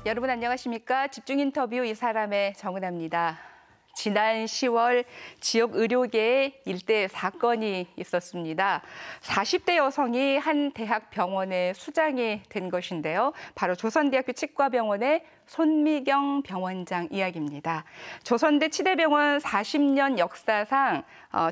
여러분 안녕하십니까? 집중 인터뷰 이 사람의 정은아입니다. 지난 10월 지역 의료계에 일대 사건이 있었습니다. 40대 여성이 한 대학 병원의 수장이 된 것인데요. 바로 조선대학교 치과병원의 손미경 병원장 이야기입니다. 조선대 치대병원 40년 역사상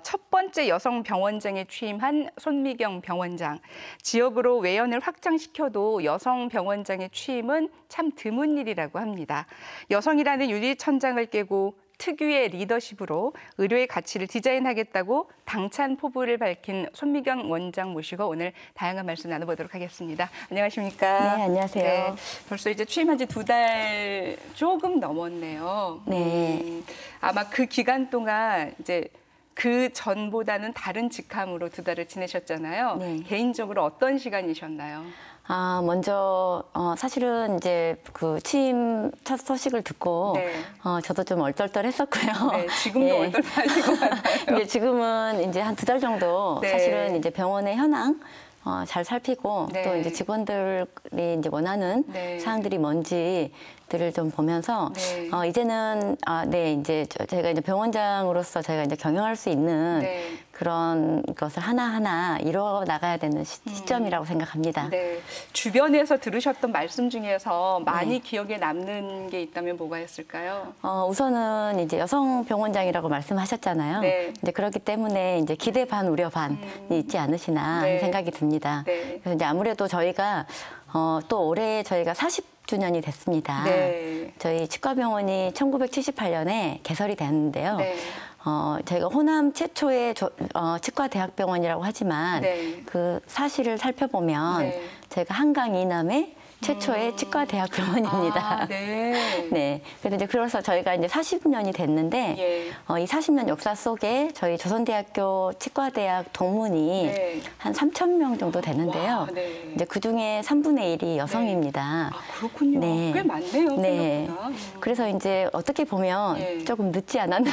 첫 번째 여성 병원장에 취임한 손미경 병원장. 지역으로 외연을 확장시켜도 여성 병원장의 취임은 참 드문 일이라고 합니다. 여성이라는 유리천장을 깨고 특유의 리더십으로 의료의 가치를 디자인하겠다고 당찬 포부를 밝힌 손미경 원장 모시고 오늘 다양한 말씀 나눠보도록 하겠습니다. 안녕하십니까? 네, 안녕하세요. 네, 벌써 이제 취임한 지 2달 조금 넘었네요. 네. 아마 그 기간 동안 이제 그 전보다는 다른 직함으로 2달을 지내셨잖아요. 네. 개인적으로 어떤 시간이셨나요? 먼저 사실은 이제 그 취임 첫 소식을 듣고 네. 저도 좀 얼떨떨했었고요. 네, 지금도 예. 얼떨떨하신 것 같아요. 이제 지금은 이제 한 2달 정도 네. 사실은 이제 병원의 현황 잘 살피고 네. 또 이제 직원들이 이제 원하는 네. 사항들이 뭔지들을 좀 보면서 네. 이제는 네, 이제 제가 이제 병원장으로서 제가 이제 경영할 수 있는 네. 그런 것을 하나하나 이뤄 나가야 되는 시점이라고 생각합니다. 네, 주변에서 들으셨던 말씀 중에서 많이 기억에 남는 게 있다면 뭐가 있을까요? 우선은 이제 여성 병원장이라고 말씀하셨잖아요. 네. 이제 그렇기 때문에 이제 기대 반 우려 반이 있지 않으시나 네. 하는 생각이 듭니다. 네. 그래서 이제 아무래도 저희가 또 올해 저희가 40주년이 됐습니다. 네. 저희 치과병원이 1978년에 개설이 됐는데요. 네. 저희가 호남 최초의 치과대학병원이라고 하지만 네. 그 사실을 살펴보면 네. 저희가 한강 이남의 최초의 치과대학병원입니다. 네. 네. 그래서 저희가 이제 40년이 됐는데, 예. 이 40년 역사 속에 저희 조선대학교 치과대학 동문이 네. 한 3,000명 정도 되는데요. 와, 네. 이제 그 중에 3분의 1이 여성입니다. 그렇군요. 네. 꽤 많네요. 네. 생각보다. 그래서 이제 어떻게 보면 예. 조금 늦지 않았나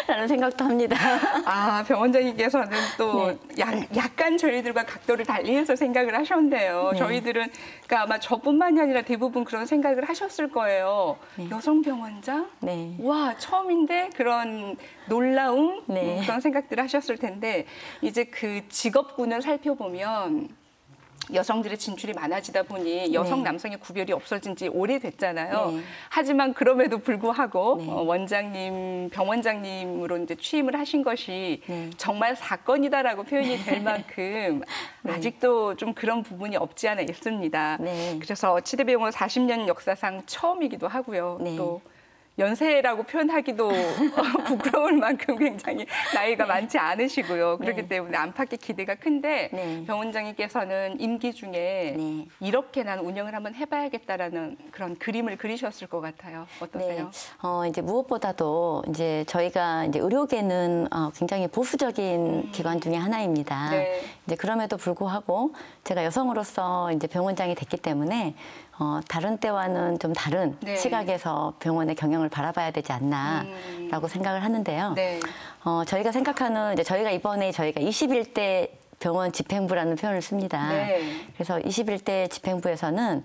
라는 생각도 합니다. 병원장님께서는 또 네. 약간 저희들과 각도를 달리해서 생각을 하셨네요. 네. 저희들은 그러니까 아마 저뿐만이 아니라 대부분 그런 생각을 하셨을 거예요. 네. 여성 병원장? 네. 와, 처음인데 그런 놀라움? 네. 그런 생각들을 하셨을 텐데 이제 그 직업군을 살펴보면 여성들의 진출이 많아지다 보니 여성, 네. 남성의 구별이 없어진 지 오래됐잖아요. 네. 하지만 그럼에도 불구하고 네. 원장님, 병원장님으로 이제 취임을 하신 것이 네. 정말 사건이다라고 표현이 될 만큼 네. 아직도 좀 그런 부분이 없지 않아 있습니다. 네. 그래서 치대병원 40년 역사상 처음이기도 하고요. 네. 또 연세라고 표현하기도 부끄러울 만큼 굉장히 나이가 많지 않으시고요. 그렇기 네. 때문에 안팎의 기대가 큰데 네. 병원장님께서는 임기 중에 네. 이렇게 난 운영을 한번 해봐야겠다라는 그런 그림을 그리셨을 것 같아요. 어떠세요? 네. 이제 무엇보다도 이제 저희가 이제 의료계는 굉장히 보수적인 기관 중에 하나입니다. 네. 이제 그럼에도 불구하고 제가 여성으로서 이제 병원장이 됐기 때문에 다른 때와는 좀 다른 네. 시각에서 병원의 경영을 바라봐야 되지 않나라고 생각을 하는데요. 네. 저희가 생각하는 이제 저희가 이번에 저희가 21대 병원 집행부라는 표현을 씁니다. 네. 그래서 21대 집행부에서는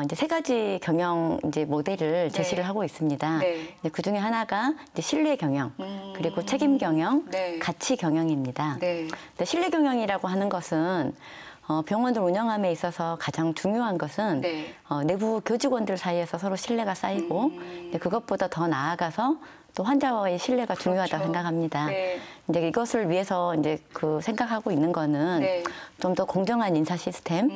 이제 3가지 경영 이제 모델을 제시를 하고 있습니다. 네. 그 중에 하나가 이제 신뢰 경영, 그리고 책임 경영, 네. 가치 경영입니다. 네. 근데 신뢰 경영이라고 하는 것은 병원을 운영함에 있어서 가장 중요한 것은 네. 내부 교직원들 사이에서 서로 신뢰가 쌓이고 이제 그것보다 더 나아가서 또 환자와의 신뢰가 중요하다고 생각합니다. 네. 이제 이것을 위해서 이제 그 생각하고 있는 거는 네. 좀 더 공정한 인사 시스템,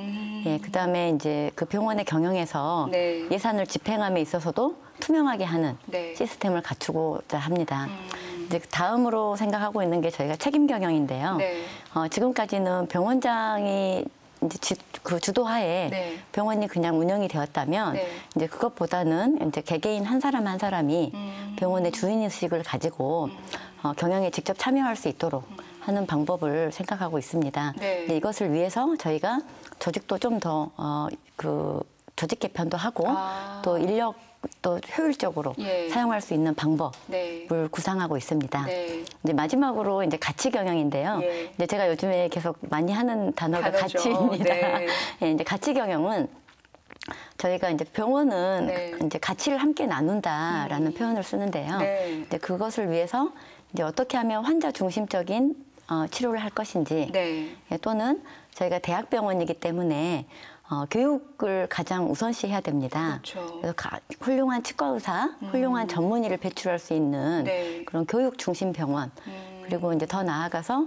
예, 그다음에 이제 그 병원의 경영에서 네. 예산을 집행함에 있어서도 투명하게 하는 네. 시스템을 갖추고자 합니다. 이제 다음으로 생각하고 있는 게 저희가 책임 경영인데요. 네. 지금까지는 병원장이 이제 그 주도하에 네. 병원이 그냥 운영이 되었다면 네. 이제 그것보다는 이제 개개인 한 사람 한 사람이 병원의 주인의식을 가지고 경영에 직접 참여할 수 있도록 하는 방법을 생각하고 있습니다. 네. 이것을 위해서 저희가 조직도 좀 더 그 조직 개편도 하고 또 인력 또 효율적으로 예. 사용할 수 있는 방법을 네. 구상하고 있습니다. 네. 이제 마지막으로 이제 가치 경영인데요. 예. 이제 제가 요즘에 계속 많이 하는 단어가 단어죠. 가치입니다. 네. 예, 이제 가치 경영은 저희가 이제 병원은 네. 이제 가치를 함께 나눈다라는 표현을 쓰는데요. 네. 이제 그것을 위해서 이제 어떻게 하면 환자 중심적인 치료를 할 것인지 네. 또는 저희가 대학병원이기 때문에 교육을 가장 우선시해야 됩니다. 그렇죠. 그래서 훌륭한 치과 의사, 훌륭한 전문의를 배출할 수 있는 네. 그런 교육 중심 병원. 그리고 이제 더 나아가서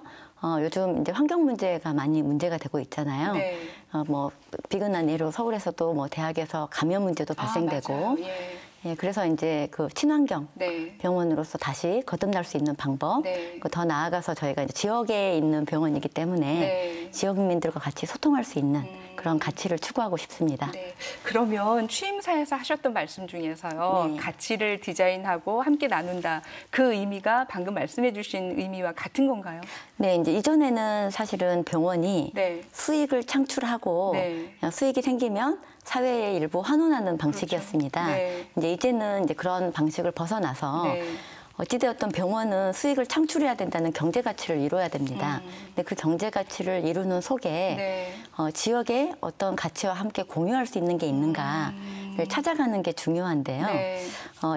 요즘 이제 환경 문제가 많이 문제가 되고 있잖아요. 네. 뭐 비근한 예로 서울에서도 뭐 대학에서 감염 문제도 발생되고, 맞아요. 예. 예, 그래서 이제 그 친환경 네. 병원으로서 다시 거듭날 수 있는 방법, 네. 더 나아가서 저희가 이제 지역에 있는 병원이기 때문에 네. 지역민들과 같이 소통할 수 있는 그런 가치를 추구하고 싶습니다. 네. 그러면 취임사에서 하셨던 말씀 중에서요. 네. 가치를 디자인하고 함께 나눈다. 그 의미가 방금 말씀해 주신 의미와 같은 건가요? 네, 이제 이전에는 사실은 병원이 네. 수익을 창출하고 네. 수익이 생기면 사회에 일부 환원하는 방식이었습니다. 그렇죠. 네. 이제는 이제 그런 방식을 벗어나서 네. 어찌되었던 병원은 수익을 창출해야 된다는 경제 가치를 이뤄야 됩니다. 근데 그 경제 가치를 이루는 속에 네. 지역에 어떤 가치와 함께 공유할 수 있는 게 있는가를 찾아가는 게 중요한데요. 네.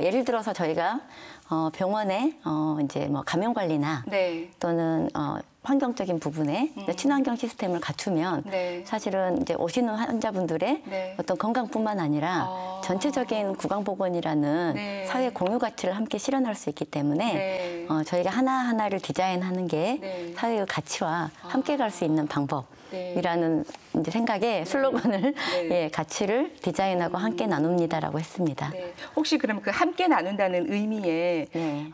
예를 들어서 저희가 병원에 이제 뭐 감염 관리나 네. 또는 환경적인 부분에 친환경 시스템을 갖추면 네. 사실은 이제 오시는 환자분들의 네. 어떤 건강뿐만 아니라 전체적인 구강보건이라는 네. 사회 공유 가치를 함께 실현할 수 있기 때문에 네. 저희가 하나하나를 디자인하는 게 네. 사회의 가치와 함께 갈 수 있는 방법이라는 이제 생각에 슬로건을 네. 예, 가치를 디자인하고 함께 나눕니다라고 했습니다. 네. 혹시 그럼 그 함께 나눈다는 의미에 네.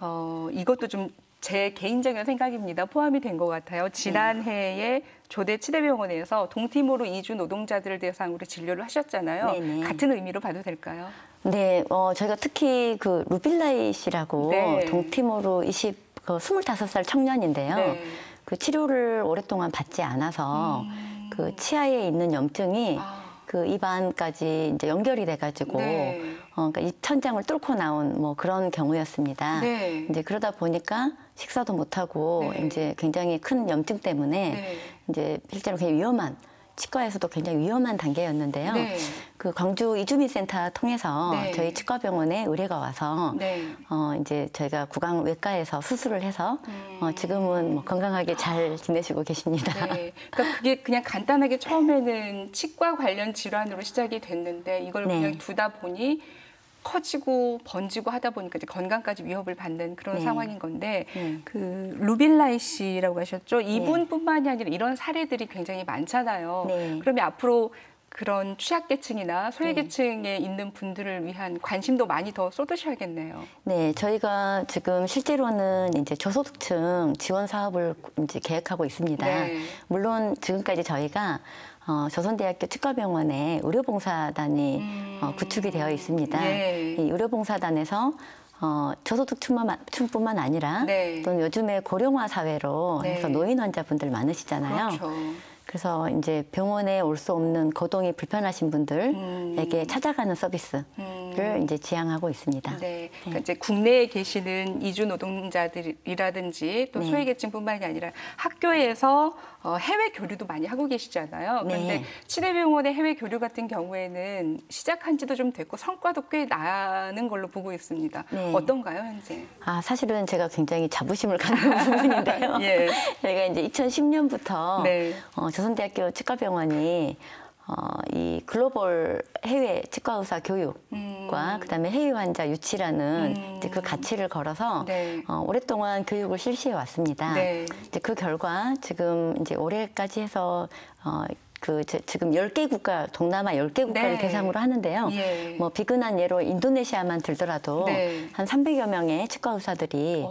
이것도 좀 제 개인적인 생각입니다. 포함이 된 것 같아요. 지난해에 조대 치대병원에서 동티모르 이주 노동자들을 대상으로 진료를 하셨잖아요. 네네. 같은 의미로 봐도 될까요? 네, 저희가 특히 그 루빌라잇이라고 네. 동티모르 25살 청년인데요. 네. 그 치료를 오랫동안 받지 않아서 그 치아에 있는 염증이 그 입안까지 이제 연결이 돼가지고 네. 그러니까 입천장을 뚫고 나온 뭐 그런 경우였습니다. 네. 이제 그러다 보니까 식사도 못하고 네. 이제 굉장히 큰 염증 때문에 네. 이제 실제로 굉장히 위험한 치과에서도 굉장히 위험한 단계였는데요. 네. 그 광주 이주민센터 통해서 네. 저희 치과병원에 의뢰가 와서 네. 이제 저희가 구강외과에서 수술을 해서 지금은 뭐 건강하게 잘 지내시고 계십니다. 네. 그러니까 그게 그냥 간단하게 처음에는 치과 관련 질환으로 시작이 됐는데 이걸 네. 그냥 두다 보니 커지고 번지고 하다 보니까 이제 건강까지 위협을 받는 그런 네. 상황인 건데 네. 그 루빌라이 씨라고 하셨죠? 이분뿐만이 아니라 이런 사례들이 굉장히 많잖아요. 네. 그러면 앞으로 그런 취약계층이나 소외계층에 있는 분들을 위한 관심도 많이 더 쏟으셔야겠네요. 네, 저희가 지금 실제로는 이제 저소득층 지원 사업을 이제 계획하고 있습니다. 네. 물론 지금까지 저희가 조선대학교 치과병원에 의료봉사단이 구축이 되어 있습니다. 네. 이 의료봉사단에서 저소득층뿐만 아니라 네. 또는 요즘에 고령화 사회로 네. 해서 노인 환자분들 많으시잖아요. 그렇죠. 그래서 이제 병원에 올 수 없는 거동이 불편하신 분들에게 찾아가는 서비스를 이제 지향하고 있습니다. 네, 그러니까 이제 국내에 계시는 이주 노동자들이라든지 또 네. 소외계층뿐만이 아니라 학교에서 해외 교류도 많이 하고 계시잖아요. 그런데 네. 치대병원의 해외 교류 같은 경우에는 시작한 지도 좀 됐고 성과도 꽤 나는 걸로 보고 있습니다. 네. 어떤가요, 현재? 사실은 제가 굉장히 자부심을 갖는 부분인데요. 예. 저희가 이제 2010년부터 네. 조선대학교 치과병원이 이 글로벌 해외 치과 의사 교육과 그다음에 해외 환자 유치라는 이제 그 가치를 걸어서 네. 오랫동안 교육을 실시해 왔습니다. 네. 이제 그 결과 지금 이제 올해까지 해서 지금 10개 국가, 동남아 10개 국가를 네. 대상으로 하는데요. 예. 뭐 비근한 예로 인도네시아만 들더라도 네. 한 300여 명의 치과 의사들이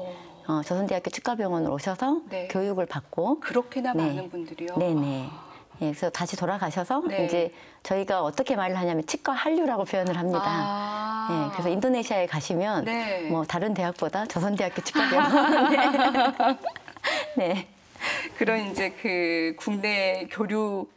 조선대학교 치과병원으로 오셔서 네. 교육을 받고 그렇게나 네. 많은 분들이요? 네네. 예, 그래서 다시 돌아가셔서 네. 이제 저희가 어떻게 말을 하냐면 치과 한류라고 표현을 합니다. 예, 그래서 인도네시아에 가시면 네. 뭐 다른 대학보다 조선대학교 치과병원 네. 그런 이제 그 국내 교류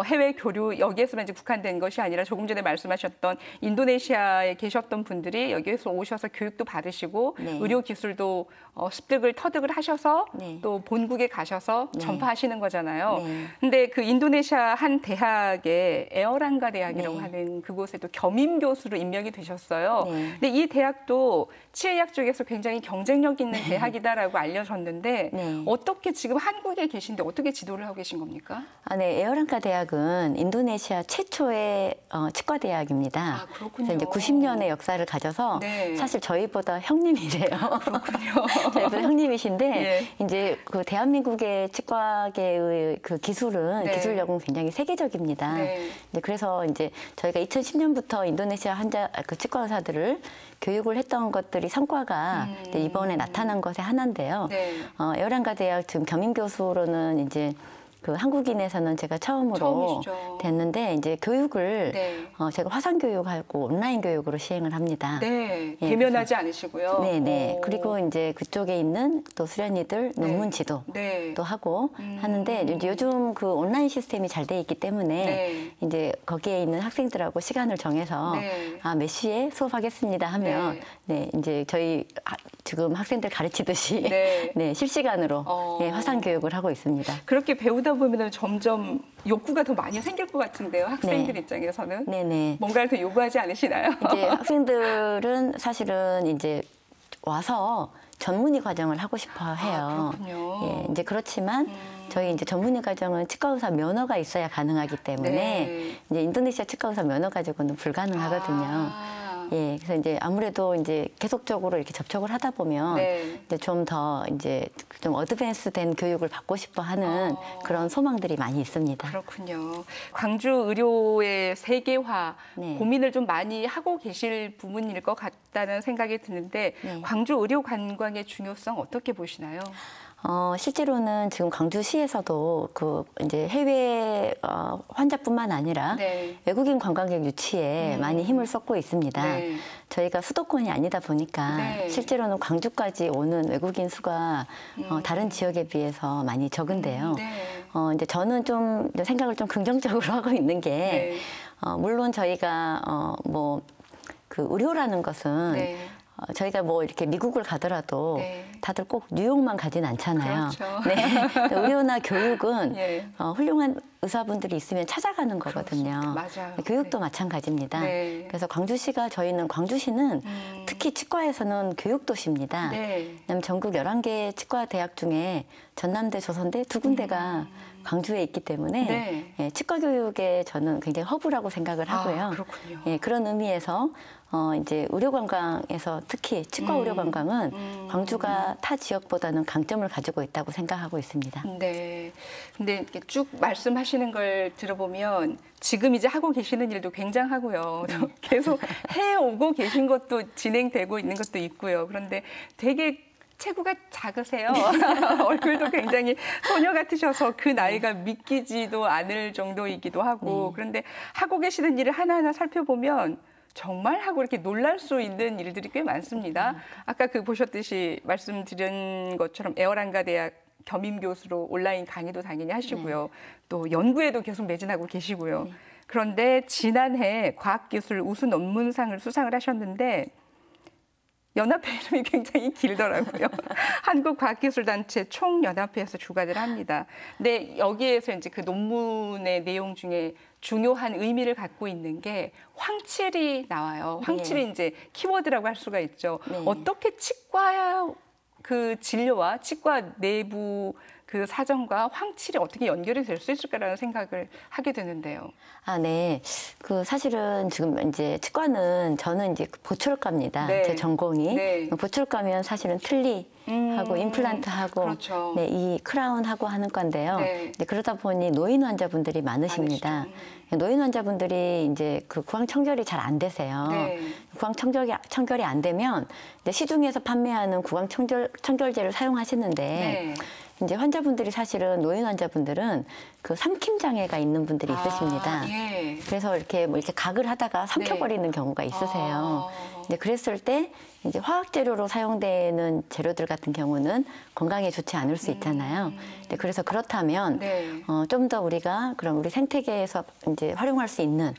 해외 교류 여기에서만 이제 국한된 것이 아니라 조금 전에 말씀하셨던 인도네시아에 계셨던 분들이 여기에서 오셔서 교육도 받으시고 네. 의료 기술도 습득을 터득을 하셔서 네. 또 본국에 가셔서 네. 전파하시는 거잖아요. 네. 근데 그 인도네시아 한 대학에 에어랑가 대학이라고 네. 하는 그곳에 또 겸임 교수로 임명이 되셨어요. 네. 근데 이 대학도 치의학 쪽에서 굉장히 경쟁력 있는 대학이다라고 알려졌는데 네. 어떻게 지금 한국에 계신데 어떻게 지도를 하고 계신 겁니까? 네, 에어랑카 대학은 인도네시아 최초의 치과 대학입니다. 아, 그렇군요. 그래서 이제 90년의 역사를 가져서 네. 사실 저희보다 형님이래요. 그렇군요. 저희보다 형님이신데 예. 이제 그 대한민국의 치과계의 그 기술은 네. 기술력은 굉장히 세계적입니다. 네. 이제 그래서 이제 저희가 2010년부터 인도네시아 그 치과 의사들을 교육을 했던 것들이 성과가 이제 이번에 나타난 것의 하나인데요. 네. 에어랑카 대학 지금 겸임 교수로는 이제 그 한국인에서는 제가 처음으로 처음이시죠. 됐는데 이제 교육을 네. 제가 화상 교육하고 온라인 교육으로 시행을 합니다. 네, 예, 대면하지 않으시고요. 네네. 오. 그리고 이제 그쪽에 있는 또 수련이들 논문 지도 네. 또 하고 하는데 이제 요즘 그 온라인 시스템이 잘 돼 있기 때문에 네. 이제 거기에 있는 학생들하고 시간을 정해서 네. 몇 시에 수업하겠습니다 하면 네, 이제 저희 지금 학생들 가르치듯이 네. 네, 실시간으로 네, 화상 교육을 하고 있습니다. 그렇게 배우다 보면 점점 욕구가 더 많이 생길 것 같은데요. 학생들 네. 입장에서는. 네네. 뭔가를 더 요구하지 않으시나요? 이제 학생들은 사실은 이제 와서 전문의 과정을 하고 싶어 해요. 그렇군요. 예, 이제 그렇지만 저희 이제 전문의 과정은 치과의사 면허가 있어야 가능하기 때문에 네. 이제 인도네시아 치과의사 면허 가지고는 불가능하거든요. 아. 예, 그래서 이제 아무래도 이제 계속적으로 이렇게 접촉을 하다 보면 네. 이제 좀 더 이제 좀 어드밴스된 교육을 받고 싶어 하는 그런 소망들이 많이 있습니다. 그렇군요. 광주 의료의 세계화 네. 고민을 좀 많이 하고 계실 부분일 것 같다는 생각이 드는데 네. 광주 의료 관광의 중요성 어떻게 보시나요? 실제로는 지금 광주시에서도 그 이제 해외 환자뿐만 아니라 네. 외국인 관광객 유치에 많이 힘을 쏟고 있습니다. 네. 저희가 수도권이 아니다 보니까 네. 실제로는 광주까지 오는 외국인 수가 다른 지역에 비해서 많이 적은데요. 네. 이제 저는 좀 생각을 좀 긍정적으로 하고 있는 게 네. 물론 저희가 뭐 그 의료라는 것은 네. 저희가 뭐 이렇게 미국을 가더라도 네. 다들 꼭 뉴욕만 가진 않잖아요. 그렇죠. 네. 의료나 교육은 예. 훌륭한 의사분들이 있으면 찾아가는 거거든요. 맞아요. 교육도 네. 마찬가지입니다. 네. 그래서 광주시는 특히 치과에서는 교육도시입니다. 네. 왜냐하면 전국 11개 치과 대학 중에 전남대, 조선대 두 군데가 광주에 있기 때문에 네. 예, 치과 교육에 저는 굉장히 허브라고 생각을 하고요. 그렇군요. 예, 그런 의미에서 이제 의료관광에서 특히 치과 의료관광은 광주가 타 지역보다는 강점을 가지고 있다고 생각하고 있습니다. 네. 근데 이렇게 쭉 말씀하시는 걸 들어보면 지금 이제 하고 계시는 일도 굉장하고요. 계속 해오고 계신 것도 진행되고 있는 것도 있고요. 그런데 되게 체구가 작으세요. 얼굴도 굉장히 소녀 같으셔서 그 나이가 믿기지도 않을 정도이기도 하고 그런데 하고 계시는 일을 하나하나 살펴보면 정말 하고 이렇게 놀랄 수 있는 일들이 꽤 많습니다. 아까 그 보셨듯이 말씀드린 것처럼 에어랑가 대학 겸임 교수로 온라인 강의도 당연히 하시고요. 또 연구에도 계속 매진하고 계시고요. 그런데 지난해 과학기술 우수 논문상을 수상을 하셨는데 연합회 이름이 굉장히 길더라고요. 한국과학기술단체 총연합회에서 주관을 합니다. 근데 여기에서 이제 그 논문의 내용 중에 중요한 의미를 갖고 있는 게 황칠이 나와요. 황칠이 이제 키워드라고 할 수가 있죠. 네. 어떻게 치과 그 진료와 치과 내부 그 사정과 황칠이 어떻게 연결이 될 수 있을까라는 생각을 하게 되는데요. 네. 그 사실은 지금 이제 치과는 저는 이제 보철과입니다. 네. 제 전공이. 네. 보철과면 사실은 틀니하고 임플란트하고 그렇죠. 네, 이 크라운하고 하는 건데요. 네. 이제 그러다 보니 노인 환자분들이 많으십니다. 노인 환자분들이 이제 그 구강 청결이 잘 안 되세요. 네. 구강 청결이 안 되면 이제 시중에서 판매하는 구강 청결제를 사용하시는데 네. 이제 환자분들이 사실은 노인 환자분들은 그 삼킴 장애가 있는 분들이 있으십니다. 예. 그래서 이렇게 뭐 이렇게 각을 하다가 삼켜버리는 경우가 있으세요. 근데 그랬을 때 이제 화학 재료로 사용되는 재료들 같은 경우는 건강에 좋지 않을 수 있잖아요. 네, 그래서 그렇다면 네. 좀 더 우리가 그럼 우리 생태계에서 이제 활용할 수 있는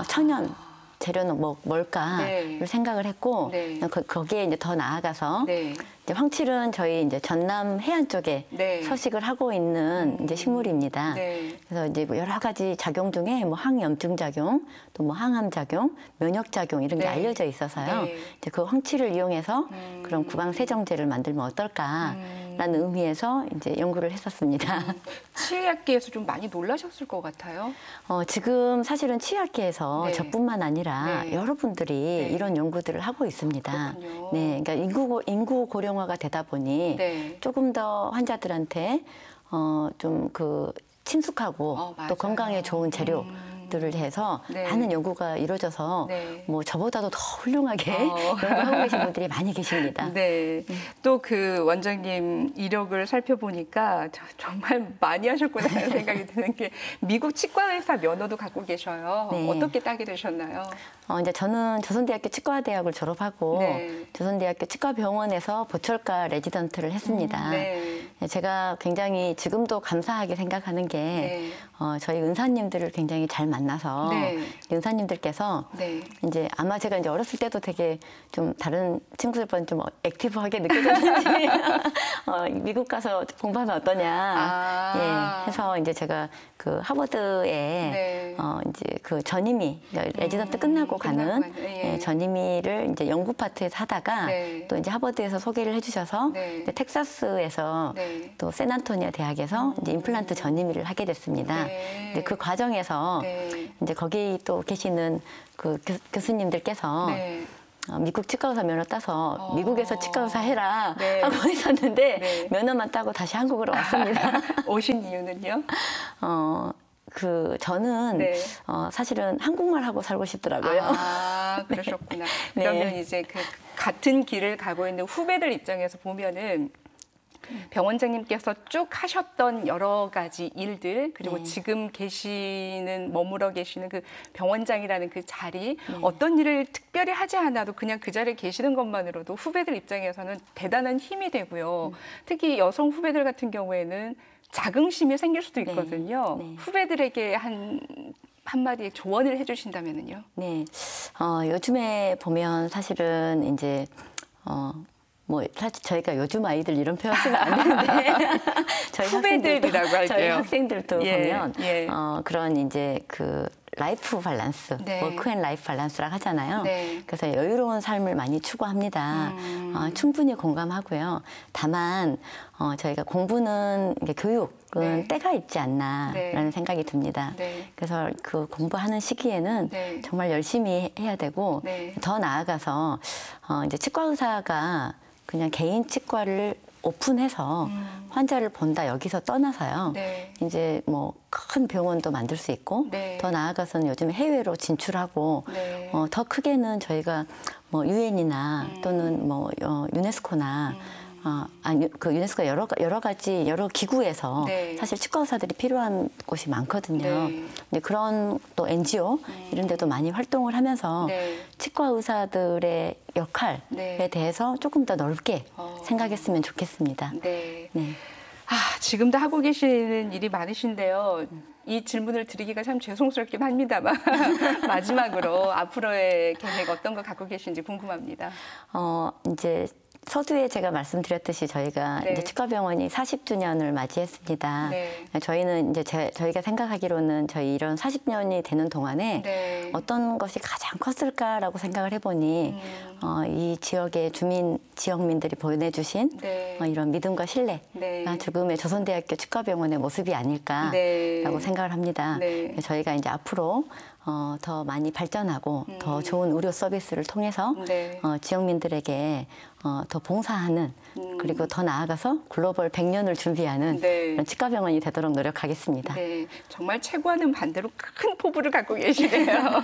천연 재료는 뭘까를 네. 생각을 했고 네. 거기에 이제 더 나아가서 네. 이제 황칠은 저희 이제 전남 해안 쪽에 네. 서식을 하고 있는 이제 식물입니다. 네. 그래서 이제 뭐 여러 가지 작용 중에 뭐 항염증 작용, 또 뭐 항암 작용, 면역 작용 이런 게 네. 알려져 있어서요. 네. 이제 그 황칠을 이용해서 그런 구강 세정제를 만들면 어떨까라는 의미에서 이제 연구를 했었습니다. 치의학계에서 좀 많이 놀라셨을 것 같아요. 지금 사실은 치의학계에서 네. 저뿐만 아니라 네. 여러분들이 네. 이런 연구들을 하고 있습니다. 그렇군요. 네, 그러니까 인구 고령화가 되다 보니 네. 조금 더 환자들한테 좀 그 친숙하고 맞아요. 또 건강에 좋은 재료들을 해서 네. 많은 연구가 이루어져서 네. 뭐 저보다도 더 훌륭하게 연구하고 계신 분들이 많이 계십니다. 네. 또 그 원장님 이력을 살펴보니까 정말 많이 하셨구나 하는 생각이 드는 게 미국 치과의사 면허도 갖고 계셔요. 네. 어떻게 따게 되셨나요? 이제 저는 조선대학교 치과대학을 졸업하고 네. 조선대학교 치과병원에서 보철과 레지던트를 했습니다. 네. 제가 굉장히 지금도 감사하게 생각하는 게 네. 저희 은사님들을 굉장히 잘 만나서 네. 은사님들께서 네. 이제 아마 제가 이제 어렸을 때도 되게 좀 다른 친구들보다 좀 액티브하게 느껴졌는지 미국 가서 공부하면 어떠냐 예, 해서 이제 제가 그 하버드에 네. 이제 그 전임의 레지던트 끝나고 가는 예. 전임의를 이제 연구 파트에서 하다가 네. 또 이제 하버드에서 소개를 해주셔서 네. 이제 텍사스에서 네. 또 샌안토니아 대학에서 이제 임플란트 전임의를 하게 됐습니다. 네. 근데 그 과정에서 네. 이제 거기 또 계시는 그 교수님들께서 네. 미국 치과의사 면허 따서 미국에서 치과의사 해라 네. 하고 있었는데 네. 면허만 따고 다시 한국으로 왔습니다. 오신 이유는요? 저는 네. 사실은 한국말 하고 살고 싶더라고요. 그러셨구나. 네. 그러면 이제 그 같은 길을 가고 있는 후배들 입장에서 보면은 병원장님께서 쭉 하셨던 여러 가지 일들 그리고 네. 지금 머물러 계시는 그 병원장이라는 그 자리 어떤 일을 특별히 하지 않아도 그냥 그 자리에 계시는 것만으로도 후배들 입장에서는 대단한 힘이 되고요. 특히 여성 후배들 같은 경우에는 자긍심이 생길 수도 있거든요. 네. 후배들에게 한마디의 조언을 해주신다면요. 네, 요즘에 보면 사실은 이제 뭐 사실 저희가 요즘 아이들 이런 표현 쓰면 안 되는데 저희 후배들이라고 할게요. 저희 학생들도 예, 보면 예. 그런 이제 그 라이프 밸런스, 네. 워크 앤 라이프 밸런스라고 하잖아요. 네. 그래서 여유로운 삶을 많이 추구합니다. 충분히 공감하고요. 다만 저희가 공부는 이게 교육은 네. 때가 있지 않나라는 네. 생각이 듭니다. 네. 그래서 그 공부하는 시기에는 네. 정말 열심히 해야 되고 네. 더 나아가서 이제 치과 의사가 그냥 개인 치과를 오픈해서 환자를 본다 여기서 떠나서요. 네. 이제 뭐 큰 병원도 만들 수 있고 네. 더 나아가서는 요즘 해외로 진출하고 네. 더 크게는 저희가 뭐 유엔이나 또는 뭐 유네스코나 그 유네스코 여러 가지 여러 기구에서 네. 사실 치과 의사들이 필요한 곳이 많거든요. 네. 근데 그런 또 NGO 이런 데도 많이 활동을 하면서 네. 치과 의사들의 역할에 네. 대해서 조금 더 넓게 생각했으면 좋겠습니다. 네. 네. 지금도 하고 계시는 일이 많으신데요. 이 질문을 드리기가 참 죄송스럽긴 합니다만 마지막으로 앞으로의 계획 어떤 거 갖고 계신지 궁금합니다. 이제 서두에 제가 말씀드렸듯이 저희가 네. 이제 치과병원이 40주년을 맞이했습니다. 네. 저희는 이제 저희가 생각하기로는 저희 이런 40년이 되는 동안에 네. 어떤 것이 가장 컸을까라고 생각을 해보니 이 지역의 지역민들이 보내주신 네. 이런 믿음과 신뢰가 네. 지금의 조선대학교 치과병원의 모습이 아닐까라고 네. 생각을 합니다. 네. 저희가 이제 앞으로 더 많이 발전하고 더 좋은 의료 서비스를 통해서 네. 지역민들에게 더 봉사하는 그리고 더 나아가서 글로벌 100년을 준비하는 네. 그런 치과병원이 되도록 노력하겠습니다. 네, 정말 최고와는 반대로 큰 포부를 갖고 계시네요.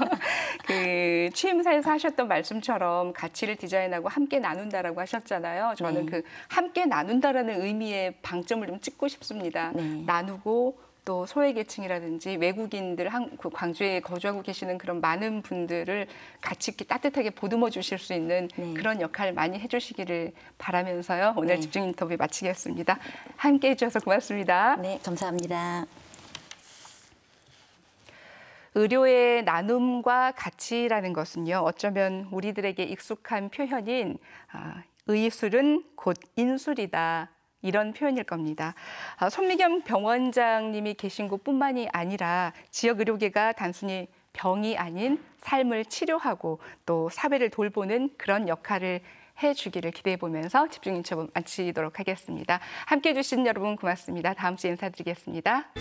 그 취임사에서 하셨던 말씀처럼 가치를 디자인하고 함께 나눈다라고 하셨잖아요. 저는 네. 그 함께 나눈다라는 의미의 방점을 좀 찍고 싶습니다. 네. 나누고 또 소외계층이라든지 외국인들 그 광주에 거주하고 계시는 그런 많은 분들을 같이 이렇게 따뜻하게 보듬어 주실 수 있는 네. 그런 역할 많이 해주시기를 바라면서요. 오늘 네. 집중 인터뷰 마치겠습니다. 함께 해주셔서 고맙습니다. 네, 감사합니다. 의료의 나눔과 가치라는 것은요, 어쩌면 우리들에게 익숙한 표현인 의술은 곧 인술이다. 이런 표현일 겁니다. 손미경 병원장님이 계신 곳뿐만이 아니라 지역 의료계가 단순히 병이 아닌 삶을 치료하고 또 사회를 돌보는 그런 역할을 해주기를 기대해 보면서 집중 인터뷰 마치도록 하겠습니다. 함께해 주신 여러분 고맙습니다. 다음 주에 인사드리겠습니다.